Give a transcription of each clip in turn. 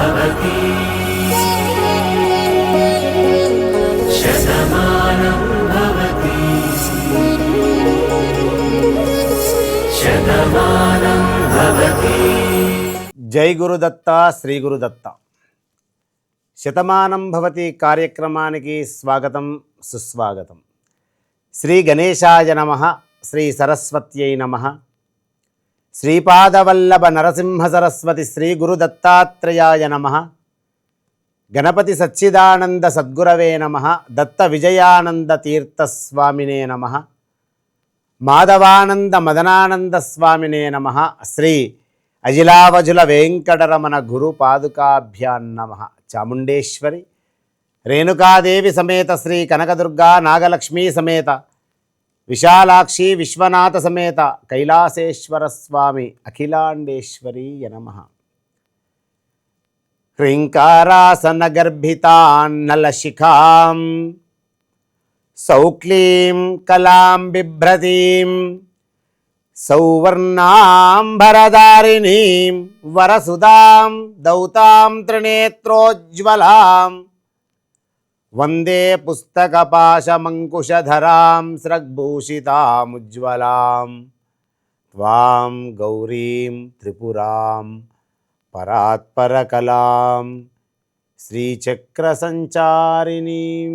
भवति शतमानं भवति शतमानं भवति। జై గురుదత్త శ్రీ గురుదత్త. శతమానం భవతి కార్యక్రమానికి స్వాగతం సుస్వాగతం. శ్రీ గణేశాయ నమః, శ్రీ సరస్వత్యై నమః, శ్రీపాదవల్లభ నరసింహ సరస్వతి శ్రీ గురుదత్తాత్రేయాయ నమః, గణపతి సచ్చిదానంద సద్గురవే నమః, దత్త విజయానంద తీర్థస్వామినే నమః, మాధవానంద మదనానంద స్వామినే నమః, శ్రీ అజిలావజుల వెంకటరమణ గురు పాదుకాభ్యాన్ నమః. చాముండేశ్వరి రేణుకాదేవి సమేత శ్రీ కనకదుర్గా నాగలక్ష్మీ సమేత విశాలాక్షి విశ్వనాథ సమేత కైలాసేశ్వర స్వామి అఖిలాండేశ్వరీ నమః. హ్రీంకారాసన గర్భితాన్నలశిఖాం సౌక్లీం కలాం బిభ్రతీం సౌవర్ణాంబరధారిణీం వరసుదాం దౌతాం త్రినేత్రోజ్వలాం వందే పుస్తకపాశమంకుశధరాం స్రగ్భూషితాముజ్వలాం త్వాం గౌరీం త్రిపురాం పరాత్పరకలాం శ్రీచక్రసంచారిణీం.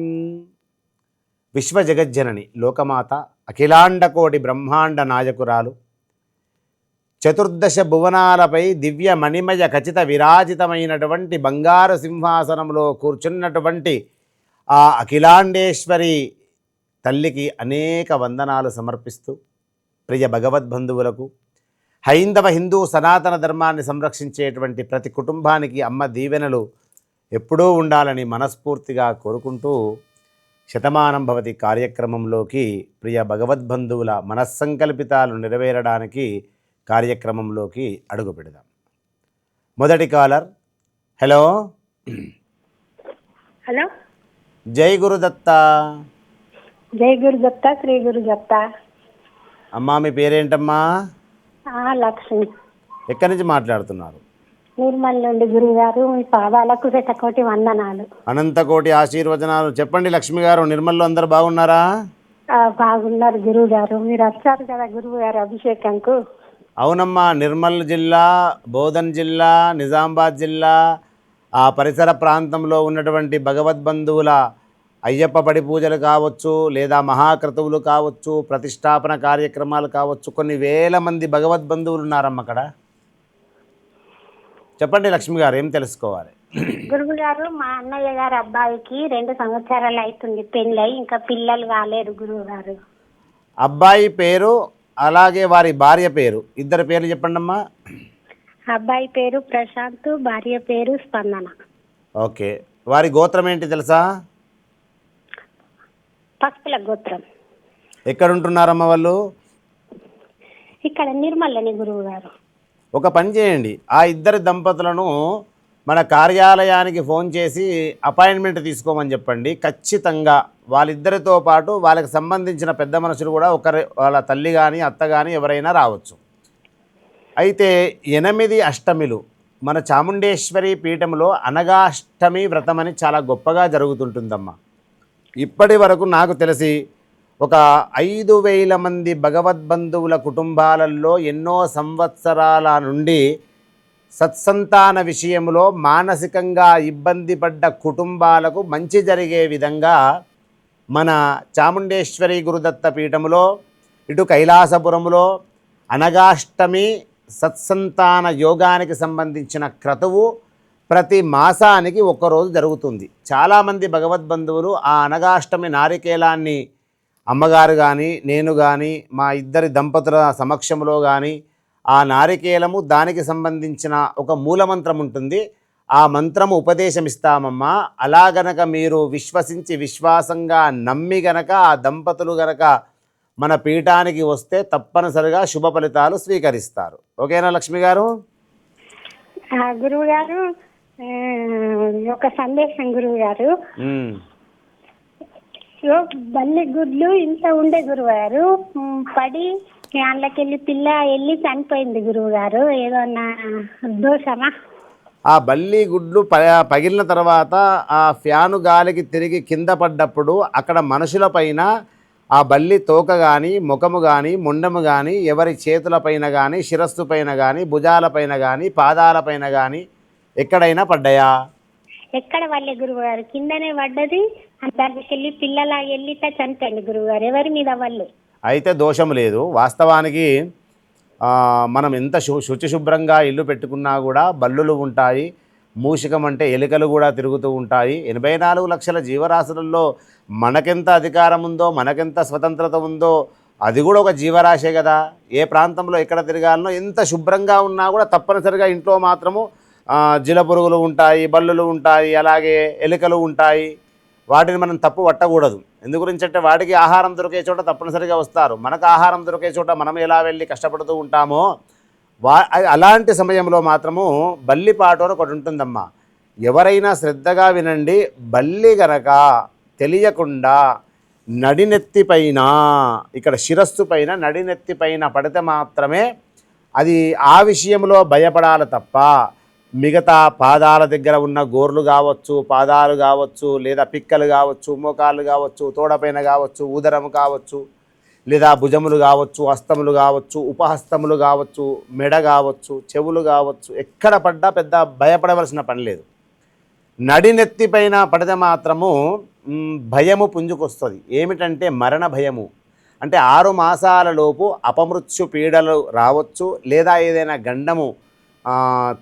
విశ్వజగజ్జనని లోకమాత అఖిలాండకోటి బ్రహ్మాండ నాయకురాలు, చతుర్దశ భువనాలపై దివ్య మణిమయ ఖచిత విరాజితమైనటువంటి బంగారు సింహాసనంలో కూర్చున్నటువంటి ఆ అఖిలాండేశ్వరి తల్లికి అనేక వందనాలు సమర్పిస్తూ, ప్రియ భగవద్బంధువులకు, హైందవ హిందూ సనాతన ధర్మాన్ని సంరక్షించేటువంటి ప్రతి కుటుంబానికి అమ్మ దీవెనలు ఎప్పుడూ ఉండాలని మనస్ఫూర్తిగా కోరుకుంటూ శతమానం భవతి కార్యక్రమంలోకి, ప్రియ భగవద్బంధువుల మనస్సంకల్పితాలు నెరవేరడానికి కార్యక్రమంలోకి అడుగు పెడదాం. మొదటి కాలర్. హలో. హలో. జై గురుదత్త. జై గురుదత్త శ్రీ గురుదత్త. అమ్మా మీ పేరేంటమ్మా? లక్ష్మి. ఎక్కడి నుంచి మాట్లాడుతున్నారు? నిర్మల్ నుండి గురుగారు, మీ పాదాలకు శతకోటి వందనాలు. అనంతకోటి ఆశీర్వచనాలు. చెప్పండి లక్ష్మి గారు, నిర్మల్లో అందరు బాగున్నారా? బాగున్నారు గురువు గారు. మీరు వచ్చారు కదా గురువు గారు అభిషేకంకు. అవునమ్మా, నిర్మల్ జిల్లా, బోధన్ జిల్లా, నిజామాబాద్ జిల్లా, ఆ పరిసర ప్రాంతంలో ఉన్నటువంటి భగవద్బంధువుల అయ్యప్ప పడి పూజలు కావచ్చు, లేదా మహాక్రతువులు కావచ్చు, ప్రతిష్టాపన కార్యక్రమాలు కావచ్చు, కొన్ని వేల మంది భగవద్బంధువులు ఉన్నారమ్మ అక్కడ. చెప్పండి లక్ష్మి గారు, ఏం తెలుసుకోవాలి? గురువు గారు, మా అన్నయ్య గారు అబ్బాయికి 2 సంవత్సరాలు అవుతుంది పెళ్ళై, ఇంకా పిల్లలు కాలేరు గురువు గారు. అబ్బాయి పేరు అలాగే వారి భార్య పేరు, ఇద్దరు పేర్లు చెప్పండి అమ్మా. అబ్బాయి పేరు ప్రశాంత్, భార్య పేరు స్పందన. ఓకే. వారి గోత్రం ఏంటి తెలుసా? పసుపుల గోత్రం. ఎక్కడ ఉంటున్నారమ్మ వాళ్ళు? ఇక్కడ నిర్మల్లని గురువు గారు. ఒక పని చేయండి, ఆ ఇద్దరు దంపతులను మన కార్యాలయానికి ఫోన్ చేసి అపాయింట్మెంట్ తీసుకోమని చెప్పండి. ఖచ్చితంగా వాళ్ళిద్దరితో పాటు వాళ్ళకి సంబంధించిన పెద్ద మనుషులు కూడా వాళ్ళ తల్లి కానీ అత్త కానీ ఎవరైనా రావచ్చు. అయితే 8 అష్టమిలు మన చాముండేశ్వరి పీఠంలో అనగాష్టమి వ్రతం అని చాలా గొప్పగా జరుగుతుంటుందమ్మా. ఇప్పటి వరకు నాకు తెలిసి ఒక 5,000 మంది భగవద్బంధువుల కుటుంబాలలో ఎన్నో సంవత్సరాల నుండి సత్సంతాన విషయంలో మానసికంగా ఇబ్బంది పడ్డ కుటుంబాలకు మంచి జరిగే విధంగా మన చాముండేశ్వరి గురుదత్త పీఠములో, ఇటు కైలాసపురంలో అనగాష్టమి సత్సంతాన యోగానికి సంబంధించిన క్రతువు ప్రతి మాసానికి ఒక్కరోజు జరుగుతుంది. చాలామంది భగవద్బంధువులు ఆ అనగాష్టమి నారికేలాన్ని అమ్మగారు కానీ నేను కానీ మా ఇద్దరి దంపతుల సమక్షంలో కానీ ఆ నారికేలము దానికి సంబంధించిన ఒక మూలమంత్రం ఉంటుంది, ఆ మంత్రము ఉపదేశం ఇస్తామమ్మా. అలా గనక మీరు విశ్వసించి విశ్వాసంగా నమ్మి గనక ఆ దంపతులు గనక మన పీఠానికి వస్తే తప్పనిసరిగా శుభ ఫలితాలు స్వీకరిస్తారు. ఓకేనా లక్ష్మి గారు? గురువు గారు, ఒక సందేశం గురువు గారు. బల్లి గుడ్లు ఇంత ఉండే గురువు గారు, పడి అందులోకెళ్ళి పిల్ల వెళ్ళి చనిపోయింది గురువు గారు. ఏదన్నా దోషమా? ఆ బల్లి గుడ్లు పగిలిన తర్వాత ఆ ఫ్యాను గాలికి తిరిగి కింద పడ్డప్పుడు అక్కడ మనుషుల పైన ఆ బల్లి తోక కానీ ముఖము కానీ ముండము కానీ ఎవరి చేతులపైన కానీ శిరస్సు పైన కానీ భుజాలపైన కానీ పాదాలపైన కానీ ఎక్కడైనా పడ్డాయా? ఎక్కడ వాళ్ళే గురువుగారు, కిందనే పడ్డది. దానికి వెళ్ళి పిల్లల వెళ్ళిట చనిపోయింది గురువుగారు, ఎవరి మీద వాళ్ళే. అయితే దోషం లేదు. వాస్తవానికి మనం ఎంత శుచిశుభ్రంగా ఇల్లు పెట్టుకున్నా కూడా బల్లులు ఉంటాయి. మూషికం అంటే ఎలుకలు కూడా తిరుగుతూ ఉంటాయి. 84 లక్షల జీవరాశులలో మనకెంత అధికారం ఉందో, మనకెంత స్వతంత్రత ఉందో అది కూడా ఒక జీవరాశే కదా. ఏ ప్రాంతంలో ఎక్కడ తిరగాలనో ఎంత శుభ్రంగా ఉన్నా కూడా తప్పనిసరిగా ఇంట్లో మాత్రము జిలపురుగులు ఉంటాయి, బల్లులు ఉంటాయి, అలాగే ఎలుకలు ఉంటాయి. వాటిని మనం తప్పు పట్టకూడదు. ఎందు గురించి అంటే వాటికి ఆహారం దొరికే చోట తప్పనిసరిగా వస్తారు. మనకు ఆహారం దొరికే చోట మనం ఎలా వెళ్ళి కష్టపడుతూ ఉంటామో అలాంటి సమయంలో మాత్రము బల్లిపాటు అని ఒకటి ఉంటుందమ్మా. ఎవరైనా శ్రద్ధగా వినండి. బల్లి గనక తెలియకుండా నడినెత్తి పైన, ఇక్కడ శిరస్సు పైన నడినెత్తి పైన పడితే మాత్రమే అది ఆ విషయంలో భయపడాలి తప్ప మిగతా పాదాల దగ్గర ఉన్న గోర్లు కావచ్చు, పాదాలు కావచ్చు, లేదా పిక్కలు కావచ్చు, మోకాళ్ళు కావచ్చు, తోడపైన కావచ్చు, ఉదరము కావచ్చు, లేదా భుజములు కావచ్చు, హస్తములు కావచ్చు, ఉపహస్తములు కావచ్చు, మెడ కావచ్చు, చెవులు కావచ్చు, ఎక్కడ పడ్డా పెద్ద భయపడవలసిన పని లేదు. నడినెత్తి పైన పడితే మాత్రము భయము పుంజుకొస్తుంది. ఏమిటంటే మరణ భయము. అంటే 6 మాసాల లోపు అపమృత్యు పీడలు రావచ్చు, లేదా ఏదైనా గండము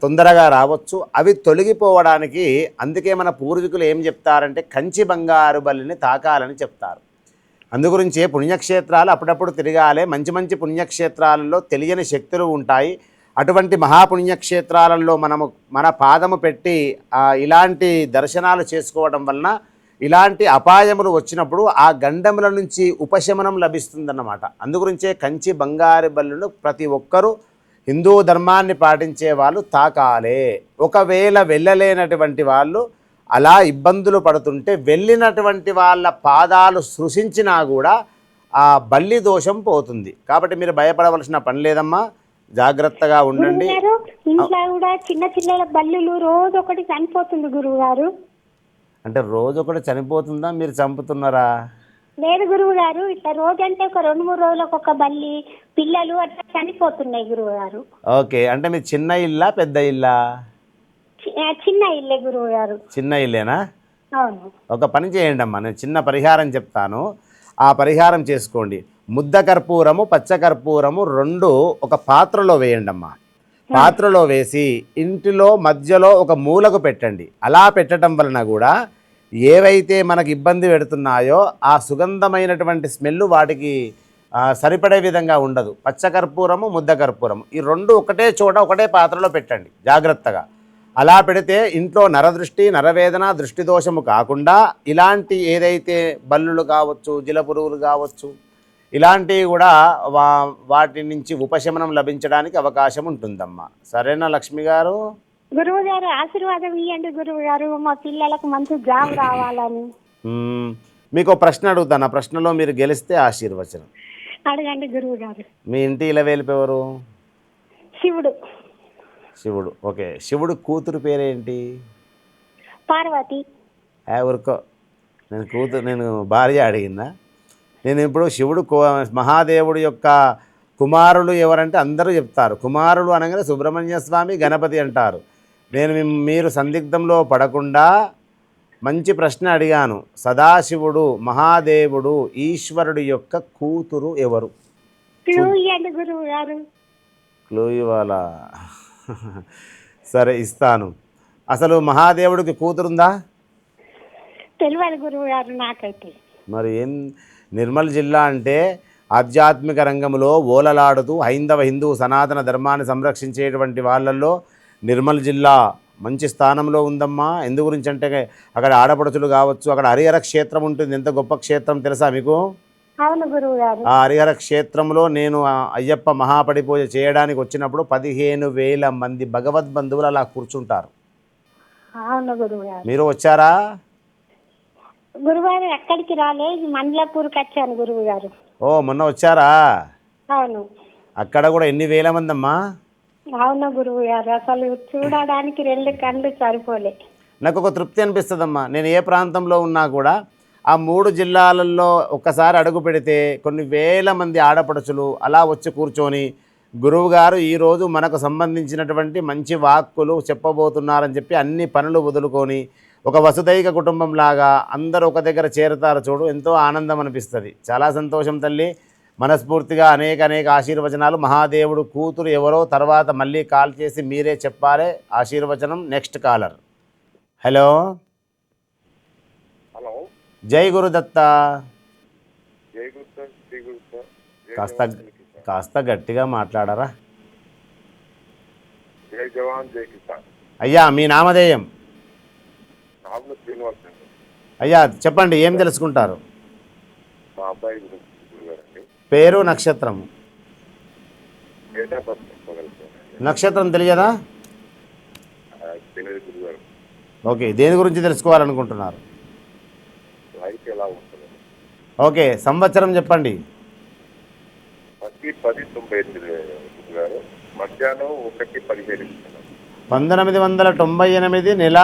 తొందరగా రావచ్చు. అవి తొలగిపోవడానికి అందుకే మన పూర్వీకులు ఏం చెప్తారంటే కంచి బంగారు బల్లిని తాకాలని చెప్తారు. అందుగురించే పుణ్యక్షేత్రాలు అప్పుడప్పుడు తిరగాలి. మంచి మంచి పుణ్యక్షేత్రాలలో తెలియని శక్తులు ఉంటాయి. అటువంటి మహాపుణ్యక్షేత్రాలలో మన పాదము పెట్టి ఇలాంటి దర్శనాలు చేసుకోవడం వలన ఇలాంటి అపాయములు వచ్చినప్పుడు ఆ గండముల నుంచి ఉపశమనం లభిస్తుందన్నమాట. అందుగురించే కంచి బంగారు బల్లును ప్రతి ఒక్కరూ హిందూ ధర్మాన్ని పాటించే వాళ్ళు తాకాలే. ఒకవేళ వెళ్ళలేనటువంటి వాళ్ళు అలా ఇబ్బందులు పడుతుంటే వెళ్ళినటువంటి వాళ్ళ పాదాలు సృశించినా కూడా ఆ బల్లి దోషం పోతుంది. కాబట్టి మీరు భయపడవలసిన పని లేదమ్మా. జాగ్రత్తగా ఉండండి. ఇంట్లో కూడా చిన్న చిన్న బల్లులు రోజు ఒకటి చనిపోతుంది గురువుగారు. అంటే రోజు ఒకటి చనిపోతుందా, మీరు చంపుతున్నారా? లేదు గురువు గారు, ఇట్లా రోజు అంటే ఒక 2-3 రోజులకు ఒక బల్లి పిల్లలు అట్లా చనిపోతున్నాయి గురువు గారు. ఓకే, అంటే మీ చిన్న ఇల్లా పెద్ద ఇల్లా? చిన్న ఇల్లే గురువు గారు. చిన్న ఇల్లేనా? అవును. ఒక పని చేయండి అమ్మా, నేను చిన్న పరిహారం చెప్తాను, ఆ పరిహారం చేసుకోండి. ముద్ద కర్పూరము, పచ్చ కర్పూరము 2 ఒక పాత్రలో వేయండి అమ్మా. పాత్రలో వేసి ఇంటిలో మధ్యలో ఒక మూలకు పెట్టండి. అలా పెట్టడం వలన కూడా ఏవైతే మనకు ఇబ్బంది పెడుతున్నాయో ఆ సుగంధమైనటువంటి స్మెల్ వాటికి సరిపడే విధంగా ఉండదు. పచ్చకర్పూరము, ముద్ద కర్పూరము ఈ 2 ఒకటే చోట ఒకటే పాత్రలో పెట్టండి జాగ్రత్తగా. అలా పెడితే ఇంట్లో నరదృష్టి, నరవేదన, దృష్టి దోషము కాకుండా ఇలాంటి ఏదైతే బల్లులు కావచ్చు, జిలపురుగులు కావచ్చు, ఇలాంటివి కూడా వాటి నుంచి ఉపశమనం లభించడానికి అవకాశం ఉంటుందమ్మా. సరేనా లక్ష్మి గారు? గురువు గారు ఆశీర్వాదం ఇవ్వండి గురువు గారు, మా పిల్లలకు మంచి జాబ్ రావాలని. మీకు ప్రశ్న అడుగుతాను, ఆ ప్రశ్నలో మీరు గెలిస్తే ఆశీర్వచనం అడగండి గురువు గారు. మీ ఇంటి ఇలవేలిపోవరు? శివుడు. శివుడు. ఓకే, శివుడు కూతురు పేరేంటి? పార్వతి. ఊరుకో, నేను భార్య అడిగిందా? నేను ఇప్పుడు శివుడు మహాదేవుడు యొక్క కుమారులు ఎవరంటే అందరూ చెప్తారు. కుమారులు అనగానే సుబ్రహ్మణ్య స్వామి, గణపతి అంటారు. మీరు సందిగ్ధంలో పడకుండా మంచి ప్రశ్న అడిగాను. సదాశివుడు, మహాదేవుడు, ఈశ్వరుడు యొక్క కూతురు ఎవరు? క్లూ ఇవ్వాలా? సరే ఇస్తాను. అసలు మహాదేవుడికి కూతురుందా? తెలియదు గురువు గారు నాకైతే. మరి ఏం, నిర్మల్ జిల్లా అంటే ఆధ్యాత్మిక రంగంలో ఓలలాడుతూ హైందవ హిందూ సనాతన ధర్మాన్ని సంరక్షించేటువంటి వాళ్ళల్లో నిర్మల్ జిల్లా మంచి స్థానంలో ఉందమ్మా. ఎందు గురించి అంటే అక్కడ ఆడపడుచులు కావచ్చు, అక్కడ హరిహర క్షేత్రం ఉంటుంది. ఎంత గొప్ప క్షేత్రం తెలుసా మీకు? అవును గురువు గారు. ఆ హరిహర క్షేత్రంలో నేను అయ్యప్ప మహాపడి పూజ చేయడానికి వచ్చినప్పుడు 15,000 మంది భగవద్బంధువులు అలా కూర్చుంటారు. అవును గురువు గారు. మీరు వచ్చారా? గురువారు ఎక్కడికి రాలేదు, మండలాపూర్కి వచ్చాను గురువు గారు. ఓ, మొన్న వచ్చారా? అవును. అక్కడ కూడా ఎన్ని వేల మంది అమ్మా? అవునా గురువు గారు, అసలు చూడడానికి 2 కళ్ళు సరిపోలే. నాకు ఒక తృప్తి అనిపిస్తుందమ్మా. నేను ఏ ప్రాంతంలో ఉన్నా కూడా ఆ 3 జిల్లాలలో ఒక్కసారి అడుగు పెడితే కొన్ని వేల మంది ఆడపడుచులు అలా వచ్చి కూర్చొని గురువుగారు ఈరోజు మనకు సంబంధించినటువంటి మంచి వాక్కులు చెప్పబోతున్నారని చెప్పి అన్ని పనులు వదులుకొని ఒక వసుదైక కుటుంబంలాగా అందరూ ఒక దగ్గర చేరుతారు చూడు, ఎంతో ఆనందం అనిపిస్తుంది. చాలా సంతోషం తల్లి. మనస్ఫూర్తిగా అనేక అనేక ఆశీర్వచనాలు. మహాదేవుడు కూతురు ఎవరో తర్వాత మళ్ళీ కాల్ చేసి మీరే చెప్పాలి ఆశీర్వచనం. Next caller. హలో, హలో, జై గురుదత్త. జై గురు సార్, శ్రీ గురు సార్. కాస్త గట్టిగా మాట్లాడరా. జై జవాన్ జై కిసాన్. అయ్యా మీ నామధేయం? నాగుల శ్రీనివాస్ అండి. అయ్యా చెప్పండి, ఏం తెలుసుకుంటారు? మా అబ్బాయి గురించి గురుగారండి. పేరు, నక్షత్రము? డేట్ ఆఫ్ బర్త్ చెప్పగలుగుతానండి. నక్షత్రం తెలియదా? తెలియదు గురుగారు. ఓకే, దేని గురించి తెలుసుకోవాలనుకుంటున్నారు? లైఫ్ ఎలా ఉంటుంది? ఓకే, సంవత్సరం చెప్పండి. 10/10/98 గురుగారు. మధ్యాహ్నం 1:17. 1998 నెల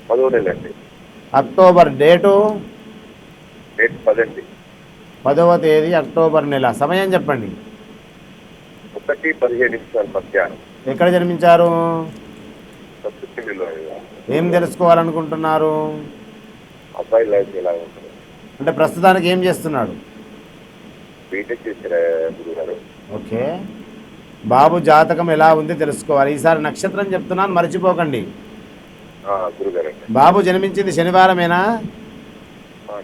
10వ నెల అండి. అక్టోబర్. డేటు? డేట్ 10 అండి. 10వ తేదీ అక్టోబర్ నెల. సమయం చెప్పండి. 1:17 మధ్యాహ్నం. ఎక్కడ జన్మించారు? సత్తుపల్లిలో. ఏం తెలుసుకోవాలనుకుంటున్నారు? అబ్బాయి లైఫ్ ఎలా ఉంటుంది? అంటే ప్రస్తుతానికి ఏం చేస్తున్నాడు? బీటెక్ చేశారా గురుగారు? ఓకే, బాబు జాతకం ఎలా ఉంది తెలుసుకోవాలి. ఈసారి నక్షత్రం చెప్తున్నాను, మర్చిపోకండి. గురుగారండి. బాబు జన్మించింది శనివారమేనా?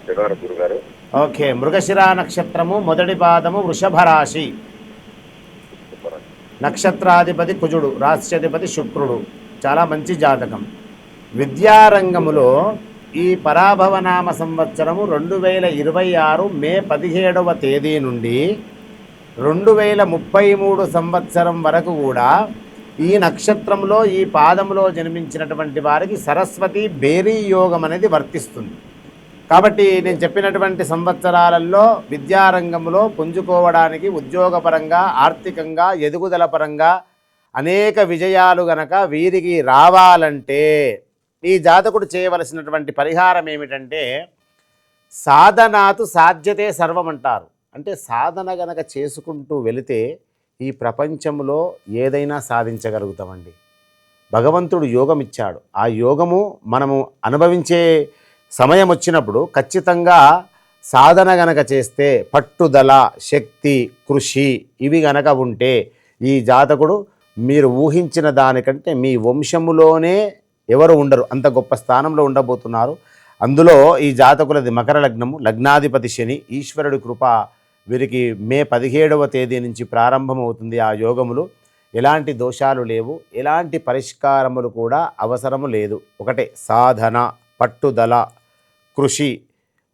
శనివారం గురుగారు. ఓకే, మృగశిర నక్షత్రము, మొదటి పాదము, వృషభ రాశి. నక్షత్రాధిపతి కుజుడు, రాశ్యాధిపతి శుక్రుడు. చాలా మంచి జాతకం. విద్యారంగములో ఈ పరాభవనామ సంవత్సరము 2026 మే 17వ తేదీ నుండి 2033 సంవత్సరం వరకు కూడా ఈ నక్షత్రంలో ఈ పాదంలో జన్మించినటువంటి వారికి సరస్వతి బేరీ యోగం అనేది వర్తిస్తుంది. కాబట్టి నేను చెప్పినటువంటి సంవత్సరాలలో విద్యారంగంలో పుంజుకోవడానికి, ఉద్యోగపరంగా, ఆర్థికంగా, ఎదుగుదల పరంగా అనేక విజయాలు గనక వీరికి రావాలంటే ఈ జాతకుడు చేయవలసినటువంటి పరిహారం ఏమిటంటే, సాధనాతు సాధ్యతే సర్వం అంటారు. అంటే సాధన గనక చేసుకుంటూ వెళితే ఈ ప్రపంచంలో ఏదైనా సాధించగలుగుతామండి. భగవంతుడు యోగం ఇచ్చాడు. ఆ యోగము మనము అనుభవించే సమయం వచ్చినప్పుడు ఖచ్చితంగా సాధన గనక చేస్తే, పట్టుదల, శక్తి, కృషి ఇవి గనక ఉంటే ఈ జాతకుడు మీరు ఊహించిన దానికంటే మీ వంశములోనే ఎవరు ఉండరు, అంత గొప్ప స్థానంలో ఉండబోతున్నారు. అందులో ఈ జాతకులది మకర లగ్నము, లగ్నాధిపతి శని. ఈశ్వరుడి కృప వీరికి మే 17వ తేదీ నుంచి ప్రారంభమవుతుంది. ఆ యోగములు ఎలాంటి దోషాలు లేవు, ఎలాంటి పరిష్కారములు కూడా అవసరము లేదు. ఒకటే సాధన, పట్టుదల, కృషి.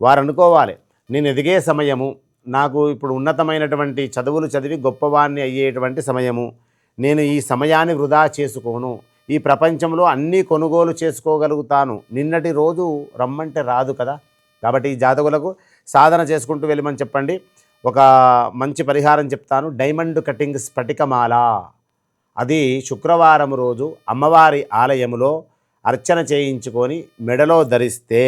వారు అనుకోవాలి, నేను ఎదిగే సమయము, నాకు ఇప్పుడు ఉన్నతమైనటువంటి చదువులు చదివి గొప్పవాణ్ణి అయ్యేటువంటి సమయము, నేను ఈ సమయాన్ని వృధా చేసుకోను, ఈ ప్రపంచంలో అన్నీ కొనుగోలు చేసుకోగలుగుతాను. నిన్నటి రోజు రమ్మంటే రాదు కదా. కాబట్టి ఈ జాతకులకు సాధన చేసుకుంటూ వెళ్ళమని చెప్పండి. ఒక మంచి పరిహారం చెప్తాను. డైమండ్ కటింగ్ స్ఫటికమాల, అది శుక్రవారం రోజు అమ్మవారి ఆలయములో అర్చన చేయించుకొని మెడలో ధరిస్తే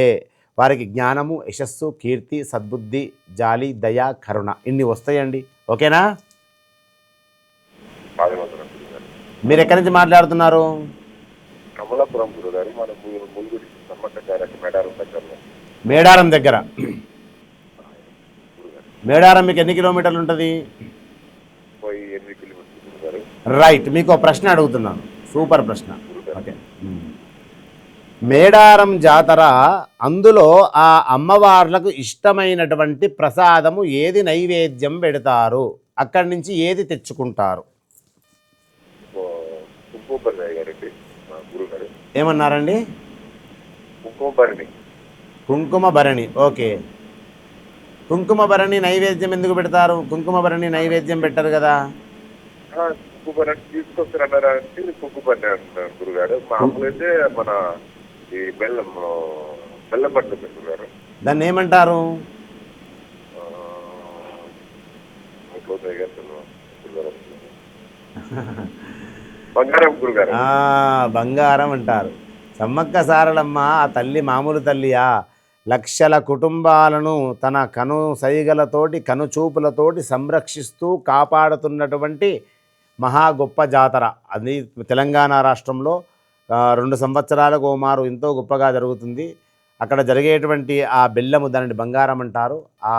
వారికి జ్ఞానము, యశస్సు, కీర్తి, సద్బుద్ధి, జాలి, దయ, కరుణ ఇన్ని వస్తాయండి. ఓకేనా? మీరు ఎక్కడి నుంచి మాట్లాడుతున్నారు? కమలాపురం గురుగారు. మన ములుగురి మేడారం దగ్గర. మేడారం దగ్గర. మేడారం మీకు ఎన్ని కిలోమీటర్లు ఉంటుంది? 8 కిలోమీటర్లు గురుగారు. రైట్, మీకు ప్రశ్న అడుగుతున్నాను, సూపర్ ప్రశ్న. ఓకే, మేడారం జాతర, అందులో ఆ అమ్మవార్లకు ఇష్టమైనటువంటి ప్రసాదము ఏది నైవేద్యం పెడతారు? అక్కడి నుంచి ఏది తెచ్చుకుంటారు? ఏమన్నారండి? కుంకుమ భరణి. ఓకే, కుంకుమ భరణి నైవేద్యం ఎందుకు పెడతారు? కుంకుమ భరణి నైవేద్యం పెట్టరు కదా. తీసుకొస్తారన్నారా అంటే కుంకుమని అంటున్నారు గురుగారు. మామూలు అయితే మన ఈ బెల్లం పట్టు గురుగారు. దాన్ని ఏమంటారు? బంగారం గురుగారు. బంగారం అంటారు. సమ్మక్క సారలమ్మ ఆ తల్లి మామూలు తల్లియా? లక్షల కుటుంబాలను తన కను సైగలతోటి కనుచూపులతోటి సంరక్షిస్తూ కాపాడుతున్నటువంటి మహా గొప్ప జాతర అది తెలంగాణ రాష్ట్రంలో 2 సంవత్సరాలకు ఓమారు ఎంతో గొప్పగా జరుగుతుంది. అక్కడ జరిగేటువంటి ఆ బెల్లము దానిని బంగారం అంటారు. ఆ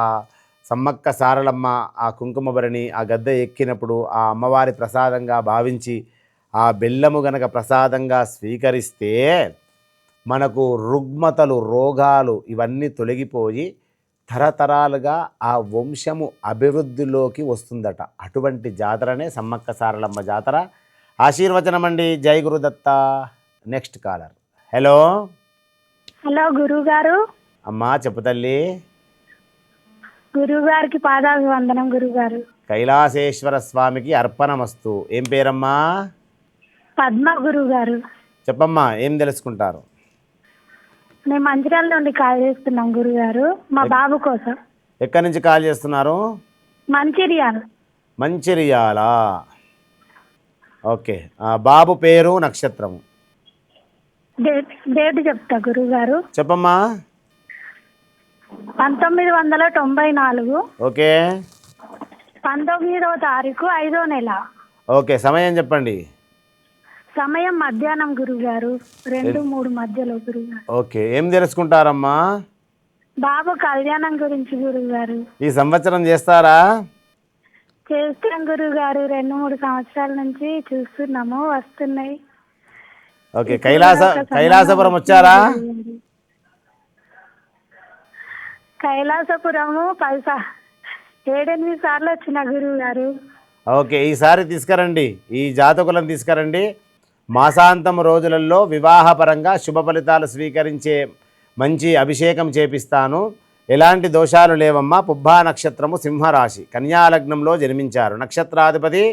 సమ్మక్క సారలమ్మ ఆ కుంకుమ భరణి ఆ గద్దె ఎక్కినప్పుడు ఆ అమ్మవారి ప్రసాదంగా భావించి ఆ బెల్లము గనక ప్రసాదంగా స్వీకరిస్తే మనకు రుగ్మతలు రోగాలు ఇవన్నీ తొలగిపోయి తరతరాలుగా ఆ వంశము అభివృద్ధిలోకి వస్తుందట. అటువంటి జాతరనే సమ్మక్క సారలమ్మ జాతర. ఆశీర్వచనం అండి. జై Gurudatta. Next caller. Hello. Hello గురుగారు. అమ్మా చెప్పు తల్లి. గురుగారికి పాదాభివందనం గురుగారు. కైలాసేశ్వర స్వామికి అర్పణమస్తు. ఏం పేరమ్మా? పద్మ గురుగారు. చెప్పమ్మా, ఏం తెలుసుకుంటారు? మేము మంచిర్యాల నుండి కాల్ చేస్తున్నాం గురుగారు, మా బాబు కోసం. ఎక్కడి నుంచి కాల్ చేస్తున్నారు? మంచిర్యాల. మంచిర్యాల. ఓకే. బాబు పేరు నక్షత్రము డేట్ చెప్తా గురుగారు. చెప్పమ్మా. 1994. ఓకే. 19వ తారీఖు 5వ నెల. ఓకే. సమయం చెప్పండి. సమయం మధ్యాహ్నం గురుగారు, 2-3 మధ్యలో గురుగారు. ఓకే. ఏం తెలుసుకుంటారమ్మా? బాబు కళ్యాణం గురించి గురుగారు. ఈ సంవత్సరం చేస్తారా? చేస్తాం గురుగారు, 2-3 సంవత్సరాల నుంచి చూస్తున్నాము, వస్తున్నాయి. ఓకే. కైలాసపురం వచ్చారా? కైలాసపురము 7-8 సార్లు వచ్చిన గురువు గారు. ఓకే. ఈసారి తీసుకురండి, ఈ జాతకులను తీసుకురండి. మాసాంతం రోజులలో వివాహపరంగా శుభ ఫలితాలు స్వీకరించే మంచి అభిషేకం చేపిస్తాను. ఎలాంటి దోషాలు లేవమ్మా. పుబ్బా నక్షత్రము సింహరాశి, కన్యాలగ్నంలో జన్మించారు. నక్షత్రాధిపతి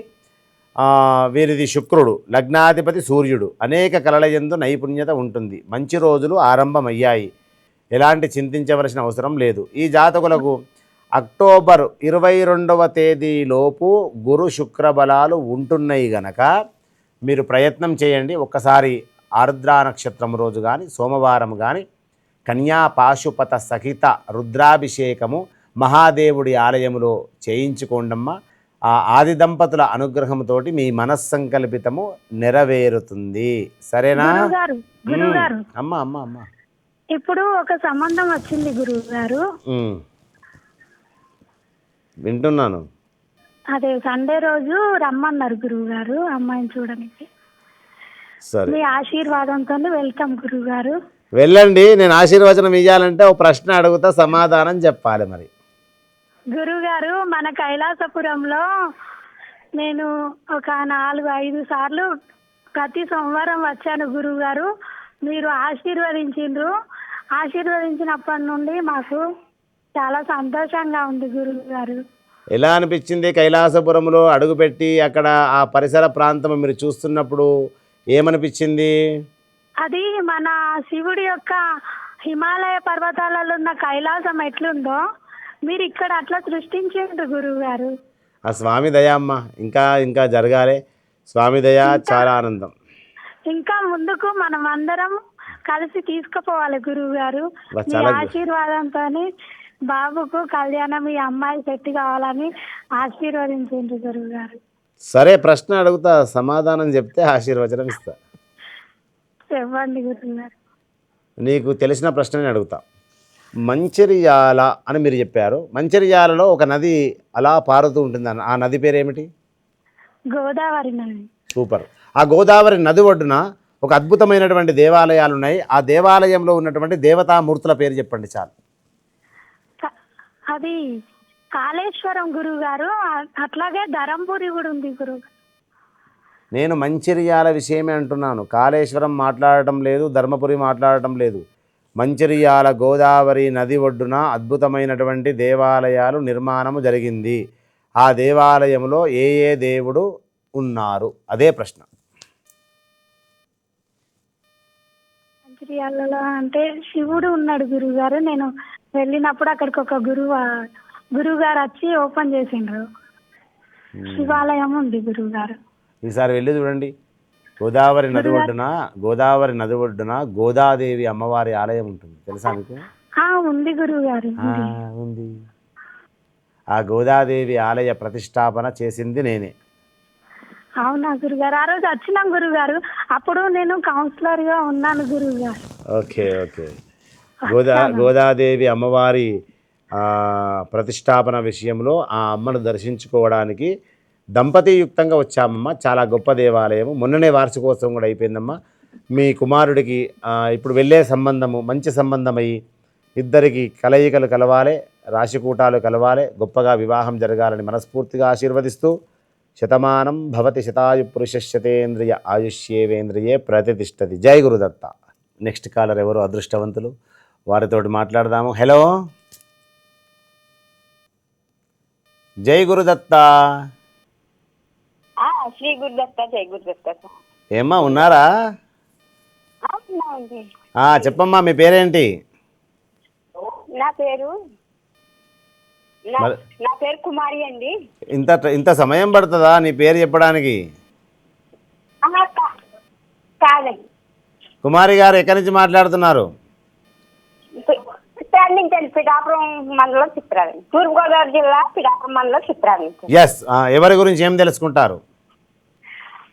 వీరిది శుక్రుడు, లగ్నాధిపతి సూర్యుడు. అనేక కళలయందు నైపుణ్యత ఉంటుంది. మంచి రోజులు ఆరంభమయ్యాయి. ఎలాంటి చింతించవలసిన అవసరం లేదు. ఈ జాతకులకు అక్టోబర్ 22వ తేదీలోపు గురు శుక్ర బలాలు ఉంటున్నాయి గనక మీరు ప్రయత్నం చేయండి. ఒక్కసారి ఆర్ద్రా నక్షత్రం రోజు కానీ సోమవారం కానీ కన్యా పాశుపత సహిత రుద్రాభిషేకము మహాదేవుడి ఆలయములో చేయించుకోండమ్మా. ఆ ఆది దంపతుల అనుగ్రహంతో మీ మనస్సంకల్పితము నెరవేరుతుంది. సరేనా? గురుగారు అమ్మా అమ్మా అమ్మా ఇప్పుడు ఒక సంబంధం వచ్చింది గురువు గారు. వింటున్నాను. అదే సండే రోజు రమ్మన్నారు గురువు గారు అమ్మాయిని చూడడానికి. సరే, మీ ఆశీర్వాదంతో వెళ్తాం గురువు గారు. వెళ్ళండి. నేను ఆశీర్వచనం ఇవ్వాలంటే ఒక ప్రశ్న అడుగుతా, సమాధానం చెప్పాలి. మరి గురువు గారు, మన కైలాసపురంలో నేను ఒక 4-5 సార్లు ప్రతి సోమవారం వచ్చాను గురువు గారు. మీరు ఆశీర్వదించినప్పటి నుండి మాకు చాలా సంతోషంగా ఉంది గురువు గారు. ఎలా అనిపించింది కైలాసపురంలో అడుగుపెట్టి అక్కడ ఆ పరిసర ప్రాంతం మీరు చూస్తున్నప్పుడు ఏమనిపించింది? అది మన శివుడి యొక్క హిమాలయ పర్వతాలలో ఉన్న కైలాసం ఎట్లుందో మీరు ఇక్కడ అట్లా సృష్టించారు గురువు గారు. ఆ స్వామి దయ అమ్మ, ఇంకా ఇంకా జరగాలి. స్వామి దయ, చాలా ఆనందం. ఇంకా ముందుకు మనం అందరం కలిసి తీసుకుపోవాలి గురువు గారు. మీ ఆశీర్వాదంతో బాబుకు కళ్యాణం, ఈ అమ్మాయి సెట్ కావాలని ఆశీర్వదించండి గురువు గారు. సరే, ప్రశ్న అడుగుతా, సమాధానం చెప్తే ఆశీర్వచనం ఇస్తా. చెప్పండి గురువు గారు. నీకు తెలిసిన ప్రశ్నని అడుగుతా. మంచిర్యాల అని మీరు చెప్పారు. మంచిర్యాలలో ఒక నది అలా పారుతూ ఉంటుంది. ఆ నది పేరు ఏమిటి? గోదావరి నది. సూపర్. ఆ గోదావరి నది ఒడ్డున ఒక అద్భుతమైనటువంటి దేవాలయాలు ఉన్నాయి. ఆ దేవాలయంలో ఉన్నటువంటి దేవతామూర్తుల పేరు చెప్పండి చాలు. అది కాళేశ్వరం గురువు గారు, అట్లాగే ధరంపురి కూడా ఉంది గురువు. నేను మంచిర్యాల విషయమే అంటున్నాను. కాళేశ్వరం మాట్లాడటం లేదు, ధర్మపురి మాట్లాడటం లేదు. మంచిర్యాల గోదావరి నది ఒడ్డున అద్భుతమైనటువంటి దేవాలయాలు నిర్మాణము జరిగింది. ఆ దేవాలయంలో ఏ ఏ దేవుడు ఉన్నారు? అదే ప్రశ్న. మంచిర్యాలలో అంటే శివుడు ఉన్నాడు గురువు గారు. నేను వెళ్ళినప్పుడు అక్కడికి ఒక గురువు గారు వచ్చి ఓపెన్ చేసిండ్రు. శివాలయం ఉంది గురువు గారు. ఈసారి వెళ్ళి చూడండి. గోదావరి నది ఒడ్డున గోదాదేవి అమ్మవారి ఆలయం ఉంటుంది, తెలుసా మీకు? ఉంది గురువు గారు. ఉంది. ఆ గోదాదేవి ఆలయ ప్రతిష్టాపన చేసింది నేనే. అవునా గురుగారు? ఆ రోజు వచ్చినాం గురుగారు, అప్పుడు నేను కౌన్సిలర్ గా ఉన్నాను గురువు గారు. ఓకే. గోదాదేవి అమ్మవారి ప్రతిష్టాపన విషయంలో ఆ అమ్మను దర్శించుకోవడానికి దంపతియుక్తంగా వచ్చామమ్మ. చాలా గొప్ప దేవాలయం. మొన్ననే వార్షికోత్సవం కూడా అయిపోయిందమ్మా. మీ కుమారుడికి ఇప్పుడు వెళ్ళే సంబంధము మంచి సంబంధమయ్యి ఇద్దరికి కలయికలు కలవాలి, రాశికూటాలు కలవాలి, గొప్పగా వివాహం జరగాలని మనస్ఫూర్తిగా ఆశీర్వదిస్తూ శతమానం భవతి శతాయు పురుషశతేంద్రియ ఆయుష్యేవేంద్రియే ప్రతిష్టతి. జై గురుదత్త. నెక్స్ట్ కాలర్ ఎవరు అదృష్టవంతులు, వారితోటి మాట్లాడదాము. హలో, జై గురుదత్త. శ్రీ గురుదత్త. జై గురుదత్త. ఏమ్మా ఉన్నారా? చెప్పమ్మా, మీ పేరేంటి? నా పేరు కుమారి అండి. ఇంత సమయం పడుతుందా నీ పేరు చెప్పడానికి? కాదండి. కుమారి గారు ఎక్కడి నుంచి మాట్లాడుతున్నారు? పిఠాపురం మండలం చిత్రాలు, తూర్పుగోదావరి జిల్లా పిఠాపురం మండలం చిత్రాలు. ఎస్. ఎవరి గురించి ఏం తెలుసుకుంటారు?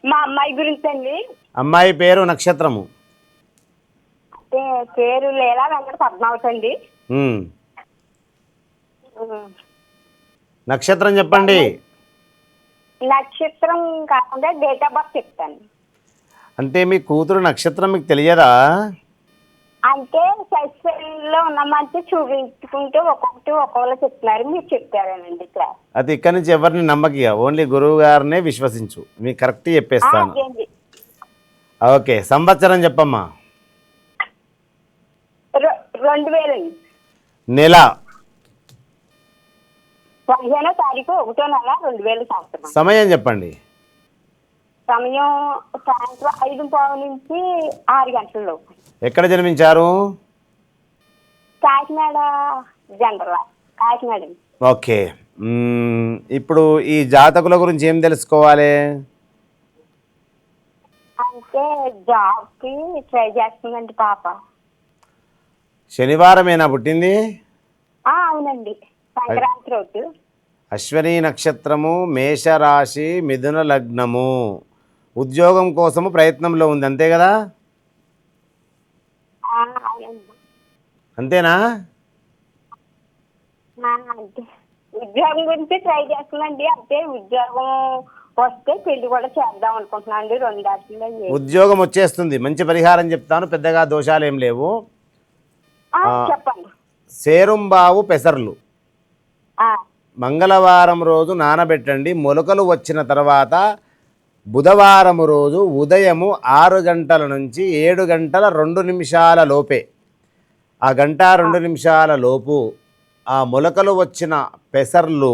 మా అమ్మాయి గురించి అండి. అమ్మాయి పేరు, నక్షత్రము? పేరు లీలా వెంకట పద్మావతి అండి. నక్షత్రం చెప్పండి. నక్షత్రం కాకుండా డేట్ ఆఫ్ బర్త్ చెప్తాను. అంటే మీ కూతురు నక్షత్రం మీకు తెలియదా? అంటే సైన్స్లో ఉన్నామంటే చూపించుకుంటూ ఒక్కొక్కరు చెప్తున్నారు, మీరు చెప్తారేనండి క్లాస్. అది ఇక్కడ నుంచి ఎవరిని నమ్మకి, ఓన్లీ గురువు గారినే విశ్వసించు. మీకు కరెక్ట్ చెప్పేస్తాను. ఓకే, సంవత్సరం చెప్పమ్మా. 2000. నెల? 15వ తారీఖు 1వ నెల 2000 సంవత్సరం. సమయం చెప్పండి. సమయం సాయంత్రం 5:15 నుంచి 6 గంటల లోపు. ఎక్కడ జన్మించారు? కాకినాడ జనరల్, కాకినాడ. ఓకే. ఇప్పుడు ఈ జాతకుల గురించి ఏం తెలుసుకోవాలి? అంటే జాబ్కి ట్రై చేస్తుందండి పాప. శనివారమేనా పుట్టింది? అవునండి, సంక్రాంతి రోజు. అశ్విని నక్షత్రము, మేషరాశి, మిథున లగ్నము. ఉద్యోగం కోసము ప్రయత్నంలో ఉంది, అంతే కదా? అంతేనా? ఉద్యోగం గురించి ట్రై చేస్తుందండి. అంటే ఉద్యోగం వస్తే పెళ్లి కూడా చేద్దాం అనుకుంటున్నాను అండి. 2 ఏళ్ళు ఉద్యోగం వచ్చేస్తుంది. మంచి పరిహారం చెప్తాను, పెద్దగా దోషాలు ఏం లేవు. చెప్పండి. సేరుంబావు పెసర్లు మంగళవారం రోజు నానబెట్టండి. మొలకలు వచ్చిన తర్వాత బుధవారం రోజు ఉదయము 6 గంటల నుంచి 7 గంటల 2 నిమిషాల లోపే, ఆ గంట 2 నిమిషాల లోపు ఆ మొలకలు వచ్చిన పెసర్లు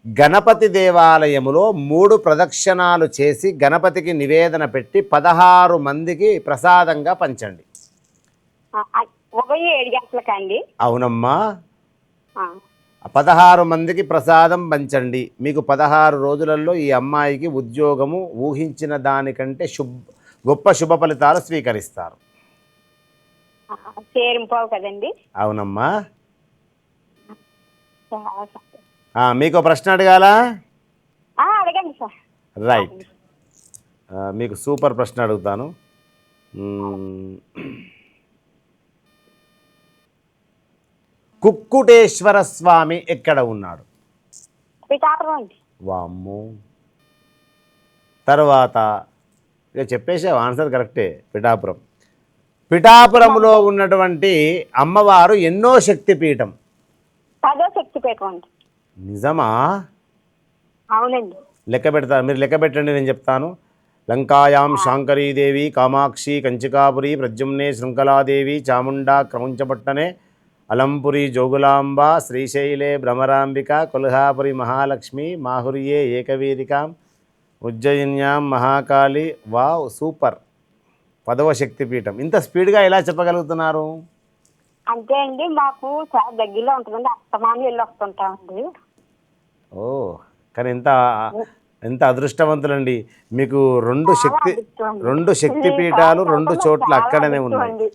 గణపతి దేవాలయములో 3 ప్రదక్షిణాలు చేసి గణపతికి నివేదన పెట్టి 16 మందికి ప్రసాదంగా పంచండి. 7 గంటలకండి? అవునమ్మా, 16 మందికి ప్రసాదం పంచండి. మీకు 16 రోజులలో ఈ అమ్మాయికి ఉద్యోగము ఊహించిన దానికంటే గొప్ప శుభ ఫలితాలు స్వీకరిస్తారు. కదండి? అవునమ్మా. మీకు ప్రశ్న అడగాల? అడగండి సార్. రైట్, మీకు సూపర్ ప్రశ్న అడుగుతాను. కుక్కుటేశ్వర స్వామి ఎక్కడ ఉన్నాడు? వామ్మో, తర్వాత ఇక చెప్పేసావు, ఆన్సర్ కరెక్టే, పిఠాపురం. పిఠాపురంలో ఉన్నటువంటి అమ్మవారు ఎన్నో శక్తిపీఠం? 10వ శక్తిపీఠం. నిజమా? అవునండి. లెక్క పెడతారు, మీరు లెక్క పెట్టండి, నేను చెప్తాను. లంకాయాం శాంకరీదేవి, కామాక్షి, కంచికాపురి, ప్రద్యుమ్నే, శృంఖలాదేవి, చాముండా, క్రౌంచపట్టనే, అలంపురి, జోగులాంబ, శ్రీశైలే, భ్రమరాంబిక, కొల్హాపురి, మహాలక్ష్మి, మాహురియే, ఏకవీరికాం, ఉజ్జయిన్యాం, మహాకాళి. Wow, super. 10వ శక్తిపీఠం. ఇంత స్పీడ్గా ఎలా చెప్పగలుగుతున్నారు? అంతే అండి, మాకు చాలా దగ్గరలో ఉంటుందండి, అస్తమానం వెళ్ళి వస్తుంటామండి. ఓ, కానీ ఇంత ఎంత అదృష్టవంతులండి. మీకు రెండు శక్తి పీఠాలు 2 చోట్ల అక్కడనే ఉన్నాయి.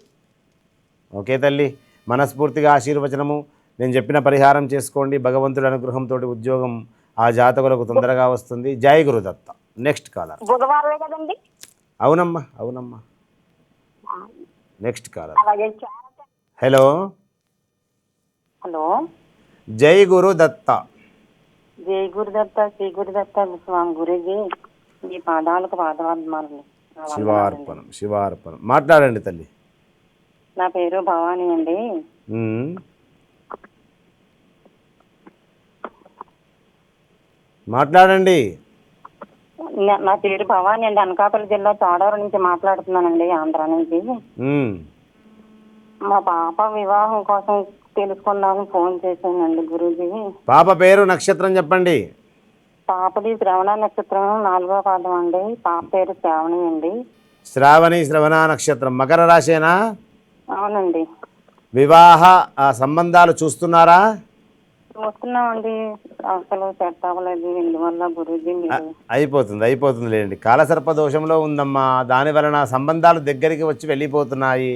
ఓకే తల్లి, మనస్ఫూర్తిగా ఆశీర్వచనము. నేను చెప్పిన పరిహారం చేసుకోండి. భగవంతుడి అనుగ్రహంతో ఉద్యోగం ఆ జాతకులకు తొందరగా వస్తుంది. జై గురుదత్త. Next caller. బుధవారమే కదండి? అవునమ్మా. Next caller. హలో. హలో, జై గురుదత్త. జై గురుదత్త, శ్రీ గురుదత్త స్వామి గురుజీ, మీ పాదాలకు పాదవందనాలు. శివార్పణం. మాట్లాడండి తల్లి. నా పేరు భవానీ అండి. మాట్లాడండి. నా పేరు భవానీ అండి. అనకాపల్లి జిల్లా చోడవరం నుంచి మాట్లాడుతున్నానండి, ఆంధ్ర నుంచి. మా పాప వివాహం కోసం తెలుసుకుందామని ఫోన్ చేశానండి గురూజీ. పాప పేరు నక్షత్రం చెప్పండి. పాపది శ్రవణ నక్షత్రం 4వ పాదం అండి. పాప పేరు శ్రావణి అండి. శ్రవణ నక్షత్రం మకర రాశేనా? అవునండి. వివాహ సంబంధాలు చూస్తున్నారా? చూస్తున్నామండి, అసలు సెట్ అవ్వలేదు. ఎందువల్ల గురూజీ? అయిపోతుంది లేండి. కాలసర్ప దోషంలో ఉందమ్మా. దాని వలన సంబంధాలు దగ్గరికి వచ్చి వెళ్ళిపోతున్నాయి.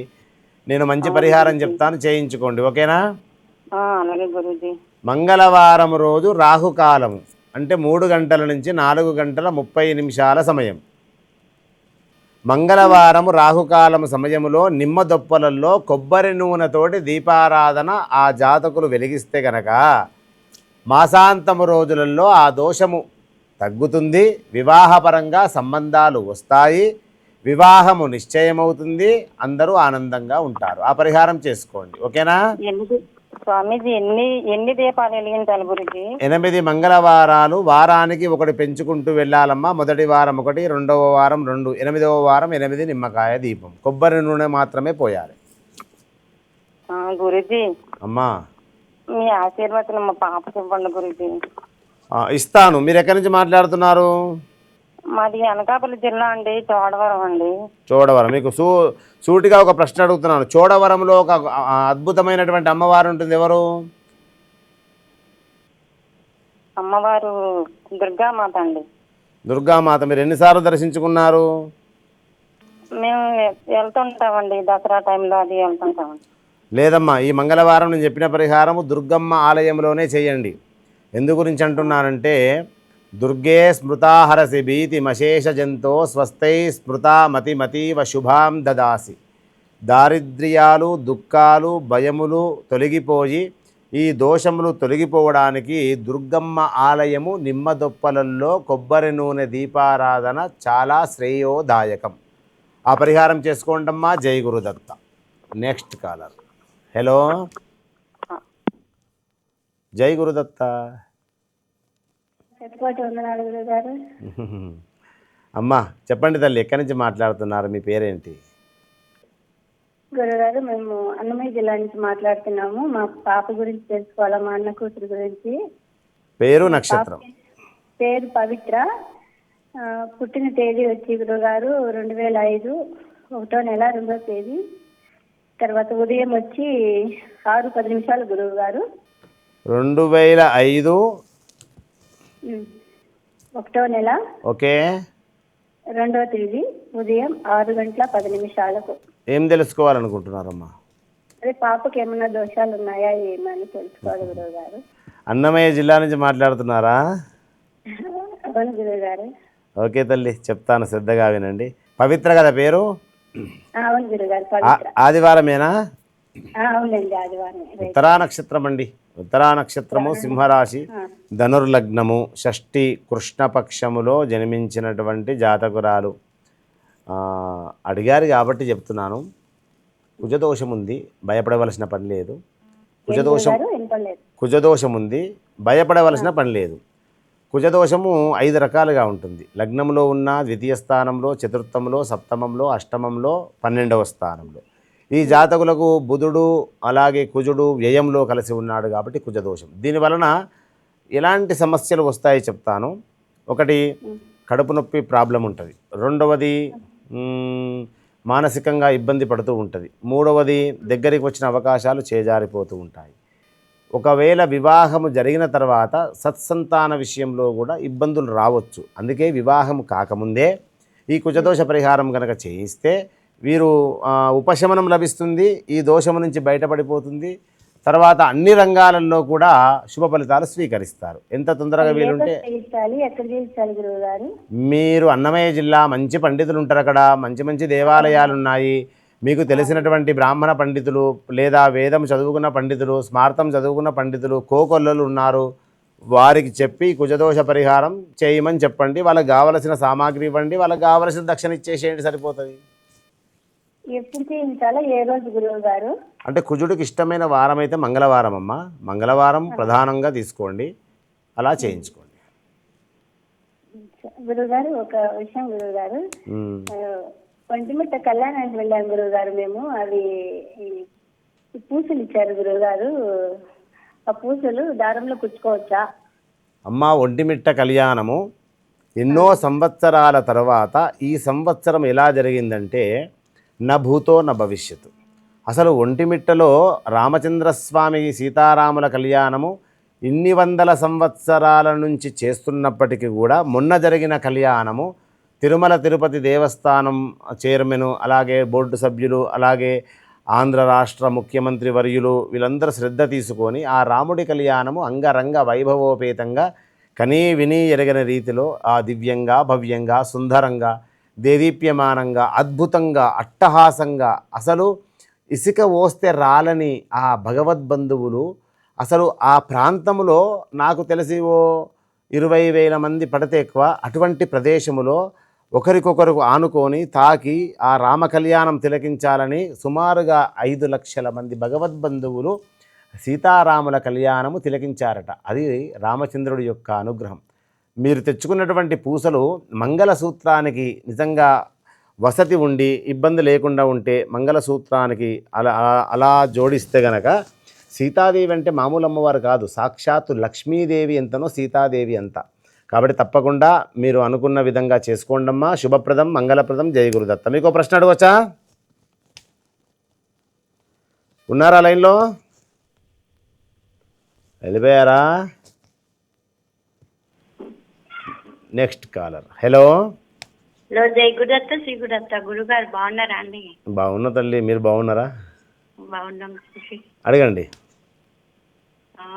నేను మంచి పరిహారం చెప్తాను, చేయించుకోండి. ఓకేనా? అలాగే గురూజీ. మంగళవారం రోజు రాహుకాలం అంటే 3 గంటల నుంచి 4 గంటల 30 నిమిషాల సమయం. మంగళవారం రాహుకాలం సమయంలో నిమ్మ దొప్పలలో కొబ్బరి నూనెతోటి దీపారాధన ఆ జాతకులు వెలిగిస్తే గనక మాసాంతము రోజులలో ఆ దోషము తగ్గుతుంది. వివాహపరంగా సంబంధాలు వస్తాయి. వివాహము నిశ్చయమవుతుంది. అందరూ ఆనందంగా ఉంటారు. ఆ పరిహారం చేసుకోండి. ఓకేనా? స్వామీజీ, ఎన్ని దీపాలు వెలిగించాలి గురుజీ? 8 మంగళవారాలు, వారానికి 1 పెంచుకుంటూ వెళ్ళాలమ్మా. మొదటి వారం 1, రెండవ వారం 2, 8వ వారం 8 నిమ్మకాయ దీపం. కొబ్బరి నూనె మాత్రమే పోయాలి. గురుజీ అమ్మా, మీ ఆశీర్వాదం మా పాపకి ఇవ్వండి గురుజీ. ఇస్తాను. మీరు ఎక్కడి నుంచి మాట్లాడుతున్నారు? మాది అనకాపల్లి జిల్లా అండి, చోడవరం అండి. చోడవరం. మీకు సూటిగా ఒక ప్రశ్న అడుగుతున్నాను. చోడవరంలో ఒక అద్భుతమైనటువంటి అమ్మవారు ఉంటుంది. ఎవరు? అమ్మవారు దుర్గామాత అండి. దుర్గామాత. మీరు ఎన్నిసార్లు దర్శించుకున్నారు? మేము వెళ్తుంటామండి, దసరా టైంలో అది వెళ్తుంటామండి. లేదమ్మా, ఈ మంగళవారం నేను చెప్పిన పరిహారము దుర్గమ్మ ఆలయంలోనే చేయండి. ఎందు గురించి అంటున్నానంటే, దుర్గే స్మృతాహరసి భీతిమశేష జంతో స్వస్థై స్మృతా మతిమతీవ శుభాం దదాసి. దారిద్ర్యాలు, దుఃఖాలు, భయములు తొలగిపోయి ఈ దోషములు తొలగిపోవడానికి దుర్గమ్మ ఆలయము నిమ్మదొప్పలల్లో కొబ్బరి నూనె దీపారాధన చాలా శ్రేయోదాయకం. ఆ పరిహారం చేసుకోండమ్మా. జై గురుదత్త. Next caller. హలో. జై గురుదత్త. అమ్మా చెప్పండి తల్లి, ఎక్కడి నుంచి మాట్లాడుతున్నారు? మీ పేరేంటి? గురుగారు, మేము అన్నమయ్య జిల్లా నుంచి మాట్లాడుతున్నాము. మా పాప గురించి తెలుసుకోవాలా, మా అన్న కూతురు గురించి. పేరు నక్షత్రం? పేరు పవిత్ర. పుట్టిన తేదీ వచ్చి గురుగారు 2005 1వ నెల 2వ తేదీ. తర్వాత ఉదయం వచ్చి 6:10 గురువు గారు. 2005 1వ నెల. ఓకే. 2వ తేదీ ఉదయం 6:10 ఏం తెలుసుకోవాలనుకుంటున్నారమ్మా? అదే పాపకి ఏమన్నా దోషాలు ఉన్నాయా ఏమని తెలుసుకోవాలి గురువు గారు. అన్నమయ్య జిల్లా నుంచి మాట్లాడుతున్నారా? అవును గురువు గారు. ఓకే తల్లి, చెప్తాను, శ్రద్ధగా వినండి. పవిత్ర కదా పేరు? అవును గురుగారు. ఆదివారమేనా? అవునండి, ఆదివారం. ఉత్తరా నక్షత్రం అండి. ఉత్తరా నక్షత్రము, సింహరాశి, ధనుర్లగ్నము, షష్ఠి కృష్ణపక్షములో జన్మించినటువంటి జాతకురాలు. అడిగారు కాబట్టి చెప్తున్నాను. కుజదోషం ఉంది, భయపడవలసిన పని లేదు. కుజదోషం ఉంది, భయపడవలసిన పని లేదు. కుజదోషము 5 రకాలుగా ఉంటుంది. లగ్నంలో ఉన్న, ద్వితీయ స్థానంలో, చతుర్థంలో, సప్తమంలో, అష్టమంలో, 12వ స్థానంలో. ఈ జాతకులకు బుధుడు అలాగే కుజుడు వ్యయంలో కలిసి ఉన్నాడు కాబట్టి కుజదోషం. దీనివలన ఎలాంటి సమస్యలు వస్తాయి చెప్తాను. ఒకటి, కడుపు నొప్పి ప్రాబ్లం ఉంటుంది. రెండవది, మానసికంగా ఇబ్బంది పడుతూ ఉంటుంది. మూడవది, దగ్గరికి వచ్చిన అవకాశాలు చేజారిపోతూ ఉంటాయి. ఒకవేళ వివాహము జరిగిన తర్వాత సత్సంతాన విషయంలో కూడా ఇబ్బందులు రావచ్చు. అందుకే వివాహం కాకముందే ఈ కుజదోష పరిహారం కనుక చేయిస్తే వీరు ఉపశమనం లభిస్తుంది, ఈ దోషము నుంచి బయటపడిపోతుంది. తర్వాత అన్ని రంగాలలో కూడా శుభ ఫలితాలు స్వీకరిస్తారు. ఎంత తొందరగా వీలుంటే. మీరు అన్నమయ్య జిల్లా మంచి పండితులు ఉంటారు, అక్కడ మంచి మంచి దేవాలయాలు ఉన్నాయి. మీకు తెలిసినటువంటి బ్రాహ్మణ పండితులు లేదా వేదం చదువుకున్న పండితులు, స్మార్థం చదువుకున్న పండితులు, కోకొల్లలు ఉన్నారు. వారికి చెప్పి కుజదోష పరిహారం చేయమని చెప్పండి. వాళ్ళకి కావలసిన సామాగ్రి ఇవ్వండి, వాళ్ళకి కావలసిన దక్షిణ ఇచ్చేసేయండి, సరిపోతుంది. ఎప్పుడు చేయించాలా, ఏ రోజు గురువు గారు? అంటే కుజుడికి ఇష్టమైన వారం అయితే మంగళవారం అమ్మ. మంగళవారం ప్రధానంగా తీసుకోండి, అలా చేయించుకోండి. గురువుగారు ఒక విషయం గురువుగారు, ఒంటిమిట్ట కళ్యాణానికి వెళ్ళాం గురువుగారు మేము. అవి పూసలు ఇచ్చారు గురువుగారు, ఆ పూసలు దారంలో కుచ్చుకోవచ్చా? అమ్మ, ఒంటిమిట్ట కళ్యాణము ఎన్నో సంవత్సరాల తర్వాత ఈ సంవత్సరం ఎలా జరిగిందంటే న భూతో న భవిష్యత్తు. అసలు ఒంటిమిట్టలో రామచంద్రస్వామి సీతారాముల కళ్యాణము ఇన్ని వందల సంవత్సరాల నుంచి చేస్తున్నప్పటికీ కూడా మొన్న జరిగిన కళ్యాణము తిరుమల తిరుపతి దేవస్థానం చైర్మను, అలాగే బోర్డు సభ్యులు, అలాగే ఆంధ్ర రాష్ట్ర ముఖ్యమంత్రి వర్యులు వీళ్ళందరూ శ్రద్ధ తీసుకొని ఆ రాముడి కళ్యాణము అంగరంగ వైభవోపేతంగా కనీ విని ఎరగని రీతిలో ఆ దివ్యంగా, భవ్యంగా, సుందరంగా, దేదీప్యమానంగా, అద్భుతంగా, అట్టహాసంగా, అసలు ఇసుక పోస్తే రాలని ఆ భగవద్బంధువులు అసలు ఆ ప్రాంతంలో నాకు తెలిసి 20,000 మంది పడితే ఎక్కువ. అటువంటి ప్రదేశములో ఒకరికొకరు ఆనుకొని తాకి ఆ రామ కళ్యాణం తిలకించాలని సుమారుగా 5 లక్షల మంది భగవద్బంధువులు సీతారాముల కళ్యాణము తిలకించారట. అది రామచంద్రుడి యొక్క అనుగ్రహం. మీరు తెచ్చుకున్నటువంటి పూసలు మంగళసూత్రానికి నిజంగా వసతి ఉండి ఇబ్బంది లేకుండా ఉంటే మంగళసూత్రానికి అలా జోడిస్తే గనక సీతాదేవి అంటే మామూలు అమ్మవారు కాదు, సాక్షాత్తు లక్ష్మీదేవి ఎంతనో సీతాదేవి అంత. కాబట్టి తప్పకుండా మీరు అనుకున్న విధంగా చేసుకోండమ్మా. శుభప్రదం, మంగళప్రదం. జయ గురుదత్త. మీకు ప్రశ్న అడగవచ్చా? ఉన్నారా లైన్లో? వెళ్ళిపోయారా? Next caller. హలో. హలో, జై గురుదత్త, శ్రీ గురుదత్త. గురుగారు బాగున్నారా అండి? బాగున్నా తల్లి, మీరు బాగున్నారా? బాగున్నాం. అడగండి.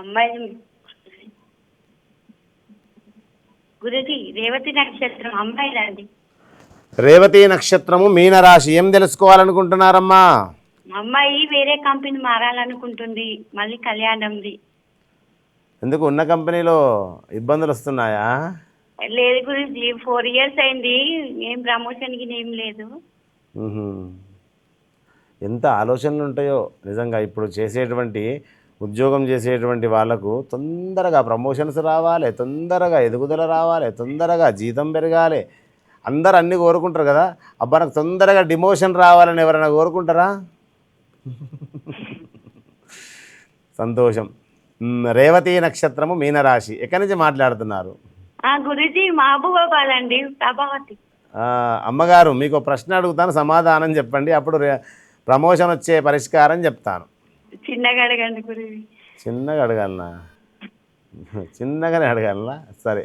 అమ్మాయి గురుజీ, రేవతి నక్షత్రం అమ్మాయి రండి. రేవతి నక్షత్రము మీనరాశి. ఏం తెలుసుకోవాలనుకుంటున్నారమ్మా? అమ్మాయి వేరే కంపెనీ మారాలనుకుంటుంది, మళ్ళీ కళ్యాణంది. ఎందుకు, ఉన్న కంపెనీలో ఇబ్బందులు వస్తున్నాయా? లేదు గురుజీ, 4 years అయింది, ఏం ప్రమోషన్కి ఏం లేదు. ఎంత ఆలోచనలు ఉంటాయో నిజంగా. ఇప్పుడు చేసేటువంటి ఉద్యోగం చేసేటువంటి వాళ్ళకు తొందరగా ప్రమోషన్స్ రావాలి, తొందరగా ఎదుగుదల రావాలి, తొందరగా జీతం పెరగాలి. అందరు అన్నీ కోరుకుంటారు కదా. అబ్బా నాకు తొందరగా డిమోషన్ రావాలని ఎవరైనా కోరుకుంటారా? సంతోషం. రేవతి నక్షత్రము మీనరాశి. ఎక్కడి నుంచి మాట్లాడుతున్నారు? గురుజీ, మహబూబాబాద్ అండి, ప్రభావతి. అమ్మగారు, మీకు ప్రశ్న అడుగుతాను, సమాధానం చెప్పండి. అప్పుడు ప్రమోషన్ వచ్చే పరిష్కారం చెప్తాను. చిన్నగా అడగండి గురుజీ. చిన్నగా అడగాలనా? చిన్నగానే అడగాలనా? సరే.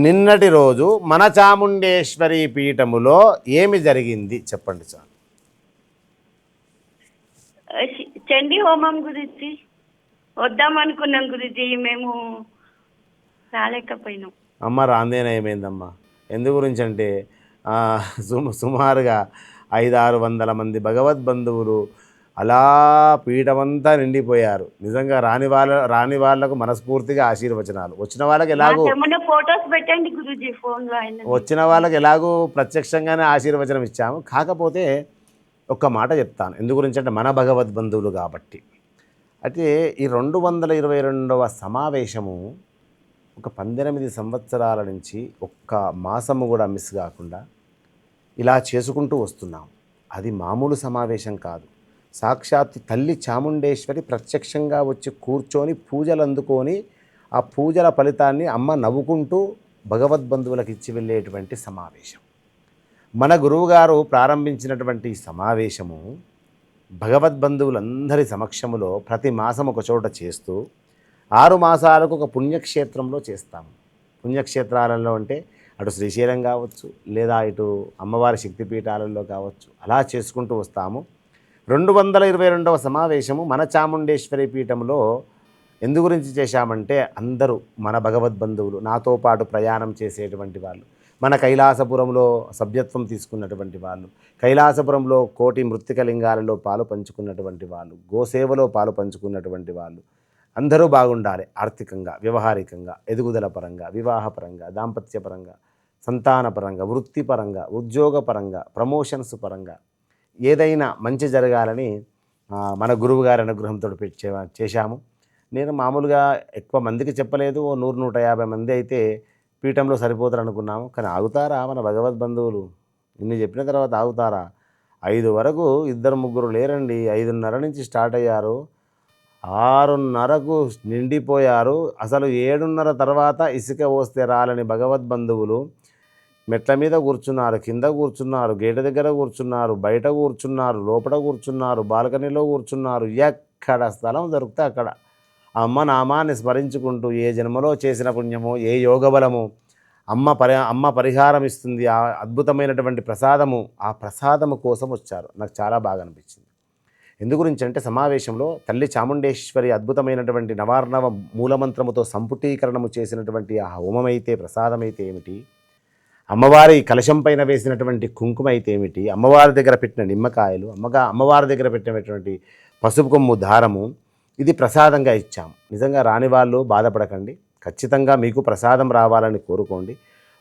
నిన్నటి రోజు మన చాముండేశ్వరి పీఠములో ఏమి జరిగింది చెప్పండి చాలు. చండీ హోమం గురించి వద్దాం అనుకున్నాం గురుజీ, మేము రాలేకపోయినాం. అమ్మ రాందేనా ఏమైందమ్మా? ఎందు గురించి అంటే సుమారుగా 500-600 మంది భగవద్బంధువులు అలా పీఠమంతా నిండిపోయారు. నిజంగా రాని వాళ్ళకు మనస్ఫూర్తిగా ఆశీర్వచనాలు, వచ్చిన వాళ్ళకి ఎలాగో ఫోటోస్ పెట్టండి గురుజీ ఫోన్లో, వచ్చిన వాళ్ళకి ఎలాగో ప్రత్యక్షంగానే ఆశీర్వచనం ఇచ్చాము. కాకపోతే ఒక్క మాట చెప్తాను, ఎందు గురించి అంటే మన భగవద్బంధువులు కాబట్టి. అయితే ఈ 222వ సమావేశము ఒక 18 సంవత్సరాల నుంచి ఒక్క మాసము కూడా మిస్ కాకుండా ఇలా చేసుకుంటూ వస్తున్నాం. అది మామూలు సమావేశం కాదు. సాక్షాత్ తల్లి చాముండేశ్వరి ప్రత్యక్షంగా వచ్చి కూర్చొని పూజలు అందుకొని ఆ పూజల ఫలితాన్ని అమ్మ నవ్వుకుంటూ భగవద్బంధువులకు ఇచ్చి వెళ్ళేటువంటి సమావేశం. మన గురువుగారు ప్రారంభించినటువంటి సమావేశము భగవద్బంధువులందరి సమక్షములో ప్రతి మాసం ఒక చోట చేస్తూ 6 మాసాలకు ఒక పుణ్యక్షేత్రంలో చేస్తాము. పుణ్యక్షేత్రాలలో అంటే అటు శ్రీశైలం కావచ్చు, లేదా ఇటు అమ్మవారి శక్తిపీఠాలలో కావచ్చు, అలా చేసుకుంటూ వస్తాము. 222వ సమావేశము మన చాముండేశ్వరి పీఠంలో ఎందు గురించి చేశామంటే, అందరూ మన భగవద్బంధువులు, నాతో పాటు ప్రయాణం చేసేటువంటి వాళ్ళు, మన కైలాసపురంలో సభ్యత్వం తీసుకున్నటువంటి వాళ్ళు, కైలాసపురంలో కోటి మృత్తికలింగాలలో పాలు పంచుకున్నటువంటి వాళ్ళు, గోసేవలో పాలు పంచుకున్నటువంటి వాళ్ళు అందరూ బాగుండాలి. ఆర్థికంగా, వ్యవహారికంగా, ఎదుగుదల పరంగా, వివాహపరంగా, దాంపత్యపరంగా, సంతానపరంగా, వృత్తిపరంగా, ఉద్యోగపరంగా, ప్రమోషన్స్ పరంగా ఏదైనా మంచి జరగాలని మన గురువు గారి అనుగ్రహంతో చేశాము. నేను మామూలుగా ఎక్కువ మందికి చెప్పలేదు. 100-150 మంది అయితే పీఠంలో సరిపోతారు అనుకున్నాము. కానీ ఆగుతారా మన భగవద్బంధువులు? ఇన్ని చెప్పిన తర్వాత ఆగుతారా? 5 వరకు 2-3 లేరండి. 5:30 నుంచి స్టార్ట్ అయ్యారు, 6:30కు నిండిపోయారు. అసలు 7:30 తర్వాత ఇసుక పోస్తే రాలని భగవద్బంధువులు మెట్ల మీద కూర్చున్నారు, కింద కూర్చున్నారు, గేటు దగ్గర కూర్చున్నారు, బయట కూర్చున్నారు, లోపల కూర్చున్నారు, బాల్కనీలో కూర్చున్నారు. ఎక్కడ స్థలం దొరికితే అక్కడ అమ్మ నామాన్ని స్మరించుకుంటూ ఏ జన్మలో చేసిన పుణ్యమో, ఏ యోగబలమో అమ్మ పరిహారం ఇస్తుంది. ఆ అద్భుతమైనటువంటి ప్రసాదము, ఆ ప్రసాదము కోసం వచ్చారు. నాకు చాలా బాగా అనిపించింది. ఎందు గురించి అంటే, సమావేశంలో తల్లి చాముండేశ్వరి అద్భుతమైనటువంటి నవార్ణవ మూలమంత్రముతో సంపుటీకరణము చేసినటువంటి ఆ హోమమైతే, ప్రసాదమైతే ఏమిటి, అమ్మవారి కలశం పైన వేసినటువంటి కుంకుమ అయితే ఏమిటి, అమ్మవారి దగ్గర పెట్టిన నిమ్మకాయలు, అమ్మవారి దగ్గర పెట్టినటువంటి పసుపు కొమ్ము దారము, ఇది ప్రసాదంగా ఇచ్చాము. నిజంగా రాని వాళ్ళు బాధపడకండి. ఖచ్చితంగా మీకు ప్రసాదం రావాలని కోరుకోండి.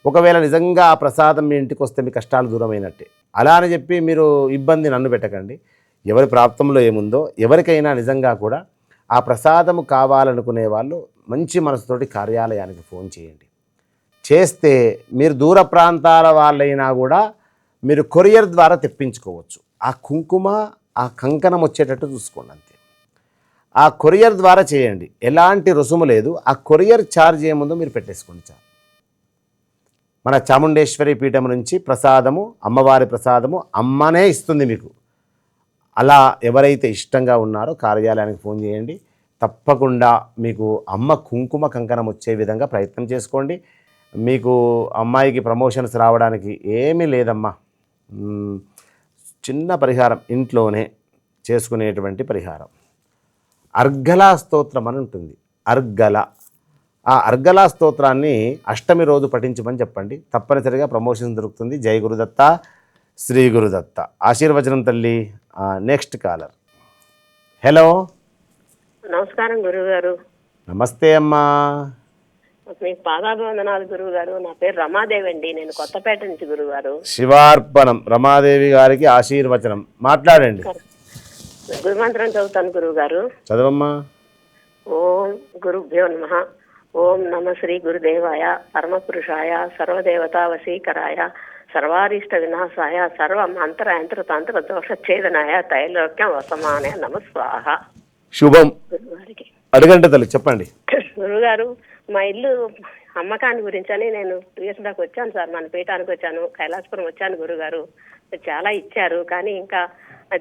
ఒకవేళ నిజంగా ఆ ప్రసాదం మీ ఇంటికి వస్తే మీ కష్టాలు దూరమైనట్టే. అలా అని చెప్పి మీరు ఇబ్బంది నన్ను పెట్టకండి. ఎవరి ప్రాప్తంలో ఏముందో, ఎవరికైనా నిజంగా కూడా ఆ ప్రసాదము కావాలనుకునే వాళ్ళు మంచి మనసుతోటి కార్యాలయానికి ఫోన్ చేయండి. చేస్తే మీరు దూర ప్రాంతాల వాళ్ళైనా కూడా మీరు కొరియర్ ద్వారా తెప్పించుకోవచ్చు. ఆ కుంకుమ, ఆ కంకణం వచ్చేటట్టు చూసుకోండి అంతే. ఆ కొరియర్ ద్వారా చేయండి, ఎలాంటి రుసుము లేదు. ఆ కొరియర్ ఛార్జ్ ఏముందో మీరు పెట్టేసుకోండి చాలు. మన చాముండేశ్వరి పీఠం నుంచి ప్రసాదము, అమ్మవారి ప్రసాదము అమ్మనే ఇస్తుంది మీకు. అలా ఎవరైతే ఇష్టంగా ఉన్నారో కార్యాలయానికి ఫోన్ చేయండి. తప్పకుండా మీకు అమ్మ కుంకుమ కంకణం వచ్చే విధంగా ప్రయత్నం చేసుకోండి. మీకు అమ్మాయికి ప్రమోషన్స్ రావడానికి ఏమీ లేదమ్మా. చిన్న పరిహారం, ఇంట్లోనే చేసుకునేటువంటి పరిహారం. అర్గలా స్తోత్రం అని ఉంటుంది. ఆ అర్గలా స్తోత్రాన్ని అష్టమి రోజు పఠించమని చెప్పండి. తప్పనిసరిగా ప్రమోషన్ దొరుకుతుంది. జై గురుదత్త, శ్రీ గురుదత్త. ఆశీర్వచనం తల్లి. Next caller. హలో, నమస్కారం గురువుగారు. నమస్తే అమ్మా. మీకు పాదాభివందనాలు గురువుగారు. నా పేరు రమాదేవి అండి, నేను కొత్తపేట నుంచి గురువుగారు. శివార్పణం. రమాదేవి గారికి ఆశీర్వచనం. మాట్లాడండి. గురుమంత్రం చదువుతాను గురువుగారు. చదవమ్మా. ఓం గురుభ్యో నమః. ఓం నమ శ్రీ గురుదేవాయ పరమపురుషాయ సర్వదేవతా వశీకరాయ సర్వారిష్ట వినాశాయ సర్వ మంత్ర యంత్ర తంత్ర దోషఛేదనాయ తైలోక్యం వసమానాయ నమ స్వాహ. శుభం. గురుగారికి అడగండి తల్లి, చెప్పండి. గురుగారు, మా ఇల్లు అమ్మకాన్ని గురించి అని నేను 2 years దాకా వచ్చాను సార్. మన పీఠానికి వచ్చాను, కైలాసపురం వచ్చాను గురుగారు. చాలా ఇచ్చారు, కానీ ఇంకా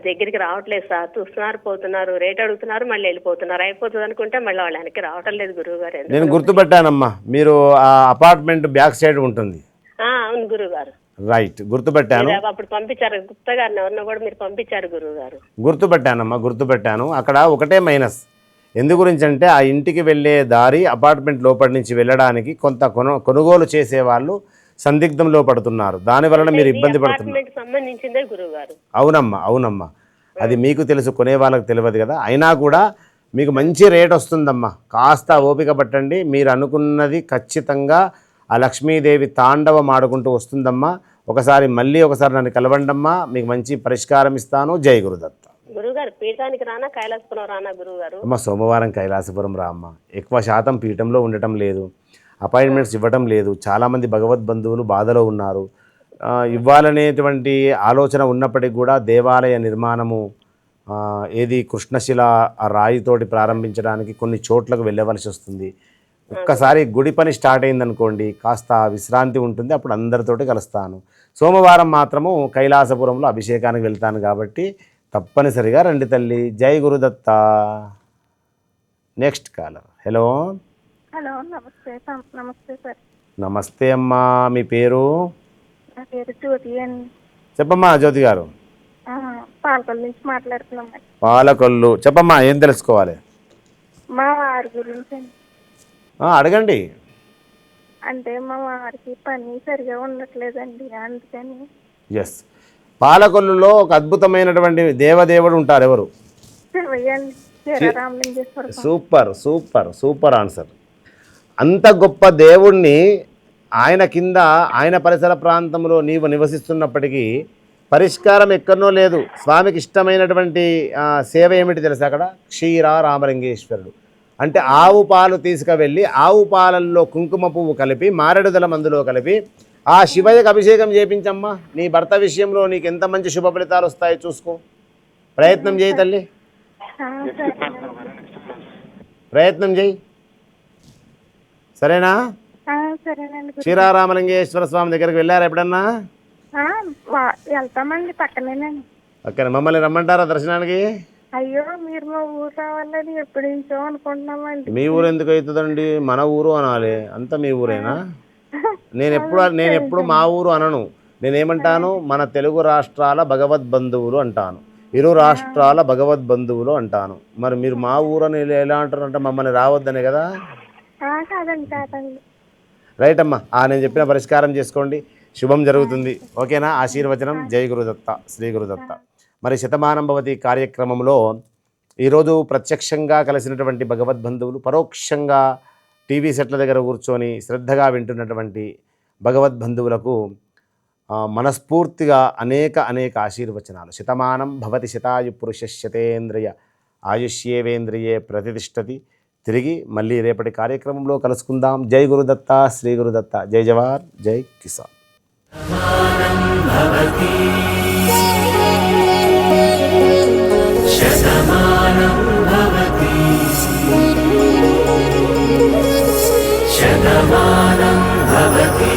దగ్గరికి రావట్లేదు సార్. చూస్తున్నారు, పోతున్నారు, రేట్ అడుగుతున్నారు, మళ్ళీ వెళ్ళిపోతున్నారు. అయిపోతుంది అనుకుంటే మళ్ళీ వాళ్ళ వెనక్కి రావటం లేదు గురువు గారు. నేను గుర్తుపెట్టానమ్మా, మీరు ఆ అపార్ట్మెంట్ బ్యాక్ సైడ్ ఉంటుంది. అవును గురువు గారు. రైట్, గుర్తుపెట్టాను. అప్పుడు పంపించారు గుప్తా గారిని, ఎవరినో కూడా మీరు పంపించారు గురువు గారు. గుర్తుపెట్టానమ్మా, గుర్తుపెట్టాను. అక్కడ ఒకటే మైనస్. ఎందు గురించి అంటే, ఆ ఇంటికి వెళ్ళే దారి అపార్ట్మెంట్ లోపల నుంచి వెళ్ళడానికి కొంత కొనుగోలు చేసేవాళ్ళు సందిగ్ధంలో పడుతున్నారు. దానివలన మీరు ఇబ్బంది పడుతున్నారు. సంబంధించిందే గురువు గారు. అవునమ్మా. అది మీకు తెలుసు, కొనే వాళ్ళకి తెలియదు కదా. అయినా కూడా మీకు మంచి రేట్ వస్తుందమ్మా. కాస్త ఓపిక పట్టండి. మీరు అనుకున్నది ఖచ్చితంగా ఆ లక్ష్మీదేవి తాండవం ఆడుకుంటూ వస్తుందమ్మా. మళ్ళీ ఒకసారి నన్ను కలవండమ్మా, మీకు మంచి పరిష్కారం ఇస్తాను. జై గురుదత్త. గురుగారు, పీఠానికి రానా కైలాసపురం రానా గురువు గారు? అమ్మ, సోమవారం కైలాసపురం రా అమ్మ. ఎక్కువ శాతం పీఠంలో ఉండటం లేదు, అపాయింట్మెంట్స్ ఇవ్వటం లేదు. చాలామంది భగవద్బంధువులు బాధలో ఉన్నారు. ఇవ్వాలనేటువంటి ఆలోచన ఉన్నప్పటికీ కూడా దేవాలయ నిర్మాణము ఏది కృష్ణశిల ఆ రాయితోటి ప్రారంభించడానికి కొన్ని చోట్లకు వెళ్ళవలసి వస్తుంది. ఒక్కసారి గుడి పని స్టార్ట్ అయిందనుకోండి, కాస్త విశ్రాంతి ఉంటుంది. అప్పుడు అందరితోటి కలుస్తాను. సోమవారం మాత్రము కైలాసపురంలో అభిషేకానికి వెళ్తాను కాబట్టి తప్పనిసరిగా రండి తల్లి. జై Gurudatta. Next caller. Hello. Hello, నమస్తే నమస్తే సార్. నమస్తే అమ్మా, మీ పేరు? నా పేరు జ్యోతి అండి. చెప్పమ్మా జ్యోతి గారు. పాలకొల్లు నుంచి మాట్లాడుతున్నాం. పాలకొల్లు. చెప్పమ్మా, ఏం తెలుసుకోవాలి? మా వారి గురించి అండి. అడగండి. అంటే మా వారికి పని సరిగా ఉండట్లేదండి, అందుకని. ఎస్, పాలకొల్లులో ఒక అద్భుతమైనటువంటి దేవదేవుడు ఉంటారు. ఎవరు? Super super super answer. అంత గొప్ప దేవుణ్ణి ఆయన కింద, ఆయన పరిసర ప్రాంతంలో నీవు నివసిస్తున్నప్పటికీ పరిష్కారం ఎక్కడనో లేదు. స్వామికి ఇష్టమైనటువంటి సేవ ఏమిటి తెలుసా? అక్కడ క్షీర రామలింగేశ్వరుడు అంటే ఆవు పాలు తీసుకువెళ్ళి ఆవు పాలల్లో కుంకుమ పువ్వు కలిపి మారేడుదల మందులో కలిపి ఆ శివయ్యకు అభిషేకం చేయించమ్మా. నీ భర్త విషయంలో నీకు ఎంత మంచి శుభ ఫలితాలు వస్తాయో చూసుకో. ప్రయత్నం చేయి తల్లి, ప్రయత్నం చేయి. సరేనా? క్షీరారామలింగేశ్వర స్వామి దగ్గరికి వెళ్ళారా ఎప్పుడన్నా? వెళ్తామండి, పక్కనేనండి. ఓకే, మమ్మల్ని రమ్మంటారా దర్శనానికి? అయ్యో, మీరు మా ఊరు రావాలని ఎప్పుడు నుంచో అనుకుంటున్నామండి. మీ ఊరు ఎందుకు అవుతుందండి? మన ఊరు అనాలి. అంతా మీ ఊరేనా? నేను ఎప్పుడు మా ఊరు అనను. నేనేమంటాను? మన తెలుగు రాష్ట్రాల భగవద్బంధువులు అంటాను, ఇరు రాష్ట్రాల భగవద్బంధువులు అంటాను. మరి మీరు మా ఊరు అని ఎలా అంటారంటే మమ్మల్ని రావద్దనే కదా? కాదండి కాదండి. రైట్ అమ్మా, నేను చెప్పిన పరిష్కారం చేసుకోండి, శుభం జరుగుతుంది. ఓకేనా? ఆశీర్వచనం. జై గురుదత్త, శ్రీ గురుదత్త. మరి శతమానం భవతి కార్యక్రమంలో ఈరోజు ప్రత్యక్షంగా కలిసినటువంటి భగవద్బంధువులు, పరోక్షంగా టీవీ సెట్ల దగ్గర కూర్చొని శ్రద్ధగా వింటున్నటువంటి భగవద్బంధువులకు మనస్ఫూర్తిగా అనేక ఆశీర్వచనాలు. శతమానం భవతి శతాయు పురుషశతేంద్రియ ఆయుష్యేవేంద్రియే ప్రతిష్టతి. తిరిగి మళ్ళీ రేపటి కార్యక్రమంలో కలుసుకుందాం. జై గురుదత్త, శ్రీ గురుదత్త. జై జవాన్, జై కిసాన్. శతమానం భవతి